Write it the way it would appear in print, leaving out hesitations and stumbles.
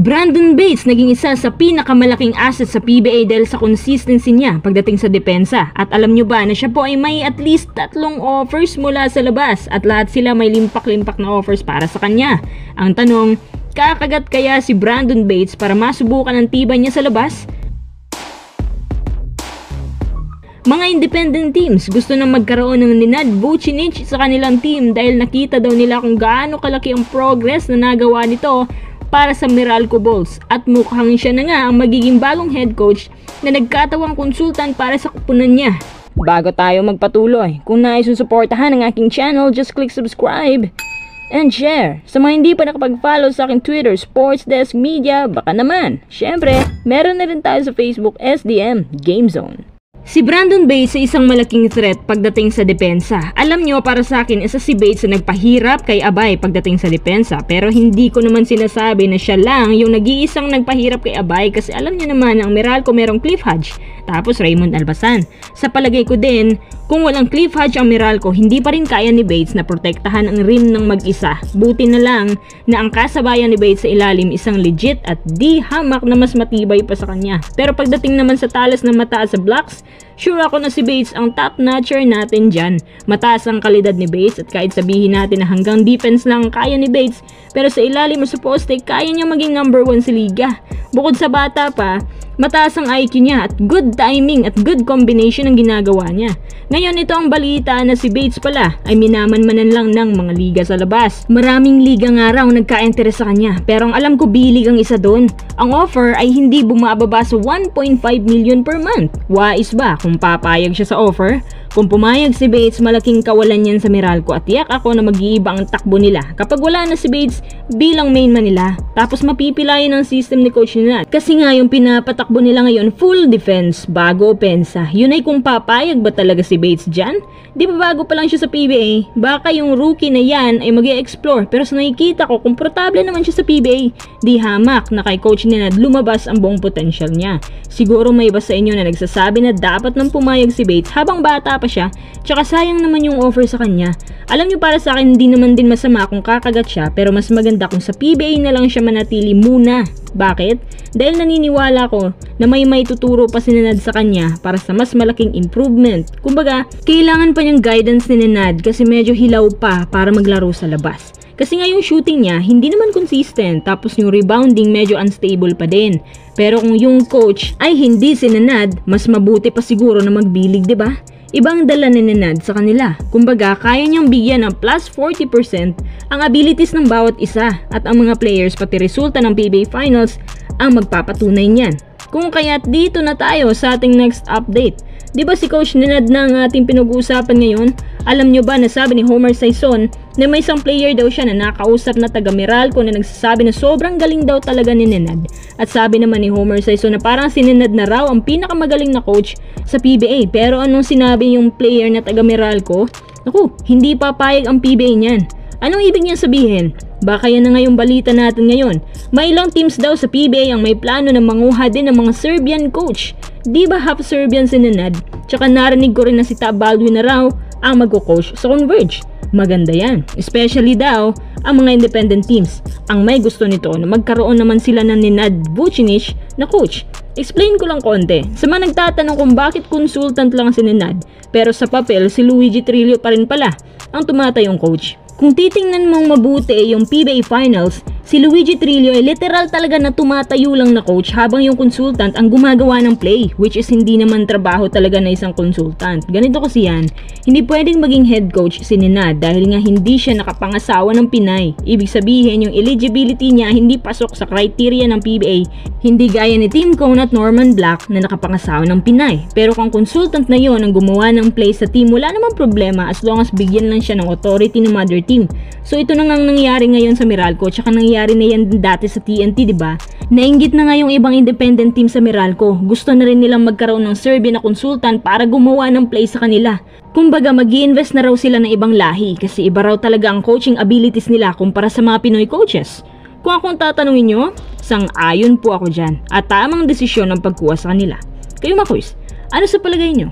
Brandon Bates naging isa sa pinakamalaking asset sa PBA dahil sa consistency niya pagdating sa depensa. At alam nyo ba na siya po ay may at least 3 offers mula sa labas at lahat sila may limpak-limpak na offers para sa kanya. Ang tanong, kakagat kaya si Brandon Bates para masubukan ang tibay niya sa labas? Mga independent teams gusto nang magkaroon ng Nenad Vucinic sa kanilang team dahil nakita daw nila kung gaano kalaki ang progress na nagawa nito para sa Meralco Bulls at mukhang siya na nga ang magiging bagong head coach na nagkatawang konsultan para sa kupunan niya. Bago tayo magpatuloy, kung nais susuportahan ang aking channel, just click subscribe and share. Sa mga hindi pa nakapag-follow sa aking Twitter, Sports Desk Media, baka naman. Syempre, meron na rin tayo sa Facebook, SDM Game Zone. Si Brandon Bates ay isang malaking threat pagdating sa depensa. Alam nyo, para sa akin, isa si Bates na nagpahirap kay Abay pagdating sa depensa. Pero hindi ko naman sinasabi na siya lang yung nag-iisang nagpahirap kay Abay kasi alam nyo naman ang Meralco merong Cliff Hodge, tapos Raymond Albasan. Sa palagay ko din, kung walang Cliff Hodge ang Meralco, hindi pa rin kaya ni Bates na protektahan ang rim ng mag-isa. Buti na lang na ang kasabayan ni Bates sa ilalim isang legit at di hamak na mas matibay pa sa kanya. Pero pagdating naman sa talas ng mataas sa blocks, sure ako na si Bates ang top notcher natin dyan. Mataas ang kalidad ni Bates at kahit sabihin natin na hanggang defense lang kaya ni Bates, pero sa ilalim mo sa poste, kaya niya maging number 1 sa liga. Bukod sa bata pa, mataas ang IQ niya at good timing at good combination ang ginagawa niya. Ngayon ito ang balita na si Bates pala ay minamanmanan lang ng mga liga sa labas. Maraming liga nga raw nagka-interes sa kanya, pero ang alam ko bilig ang isa doon. Ang offer ay hindi bumababa sa 1.5 million per month. Wais ba kung papayag siya sa offer? Kung pumayag si Bates, malaking kawalan yan sa Meralco at tiyak ako na mag-iiba ang takbo nila kapag wala na si Bates bilang main man nila. Tapos mapipilayan ang system ni Coach Nenad. Kasi nga yung pinapatakbo nila ngayon, full defense bago opensa. Yun ay kung papayag ba talaga si Bates dyan? Di ba bago pa lang siya sa PBA? Baka yung rookie na yan ay mag-e-explore, pero sa nakikita ko, komportable naman siya sa PBA. Di hamak na kay Coach Nenad lumabas ang buong potential niya. Siguro may iba sa inyo na nagsasabi na dapat nang pumayag si Bates habang bata pa siya, tsaka sayang naman yung offer sa kanya. Alam nyo, para sa akin hindi naman din masama kung kakagat siya, pero mas maganda kung sa PBA na lang siya manatili muna. Bakit? Dahil naniniwala ko na may tuturo pa si Nenad sa kanya para sa mas malaking improvement. Kumbaga, kailangan pa niyang guidance ni Nenad kasi medyo hilaw pa para maglaro sa labas. Kasi nga yung shooting niya hindi naman consistent, tapos yung rebounding medyo unstable pa din. Pero kung yung coach ay hindi si Nenad, mas mabuti pa siguro na magbilig, 'di ba? Ibang dala ni Nenad sa kanila. Kumbaga, kaya niyang bigyan ng plus 40% ang abilities ng bawat isa at ang mga players pati resulta ng PBA Finals ang magpapatunay niyan. Kung kaya't dito na tayo sa ating next update. Di ba si Coach Nenad na ang ating pinag-uusapan ngayon? Alam nyo ba na sabi ni Homer Sison na may isang player daw siya na nakausap na taga Meralco na nagsasabi na sobrang galing daw talaga ni Nenad. At sabi naman ni Homer Sison na parang si Nenad na raw ang pinakamagaling na coach sa PBA. Pero anong sinabi yung player na taga Meralco? Naku, hindi papayag ang PBA niyan. Anong ibig niya sabihin? Baka yan na nga yung balita natin ngayon. May ilang teams daw sa PBA ang may plano na manguha din ng mga Serbian coach. Di ba half Serbian si Nenad? Tsaka narinig ko rin na si Tab Baldwin na raw ang magko-coach sa Converge. Maganda yan. Especially daw ang mga independent teams. Ang may gusto nito na magkaroon naman sila ng Nenad Vucinic na coach. Explain ko lang konti. Sa mga nagtatanong kung bakit consultant lang si Nenad, pero sa papel si Luigi Trillo pa rin pala ang tumatayong coach. Kung titingnan mong mabuti yung PBA Finals, si Luigi Trillo ay literal talaga na tumatayo lang na coach habang yung consultant ang gumagawa ng play, which is hindi naman trabaho talaga na isang consultant. Ganito kasi yan, hindi pwedeng maging head coach si Nenad dahil nga hindi siya nakapangasawa ng Pinay. Ibig sabihin yung eligibility niya hindi pasok sa criteria ng PBA, hindi gaya ni Tim Cone at Norman Black na nakapangasawa ng Pinay. Pero kung consultant na yon ang gumawa ng play sa team, wala namang problema as long as bigyan lang siya ng authority ng mother team. So ito na nga nangyari ngayon sa Meralco, tsaka nangyari na yan dati sa TNT, di ba? Nainggit na nga yung ibang independent team sa Meralco. Gusto na rin nilang magkaroon ng Serbian na consultant para gumawa ng play sa kanila. Kumbaga, mag-i-invest na raw sila ng ibang lahi kasi iba raw talaga ang coaching abilities nila kumpara sa mga Pinoy coaches. Kung akong tatanungin nyo, sang-ayon po ako dyan at tamang desisyon ang pagkuha sa kanila. Kayo mga kuys, ano sa palagay nyo?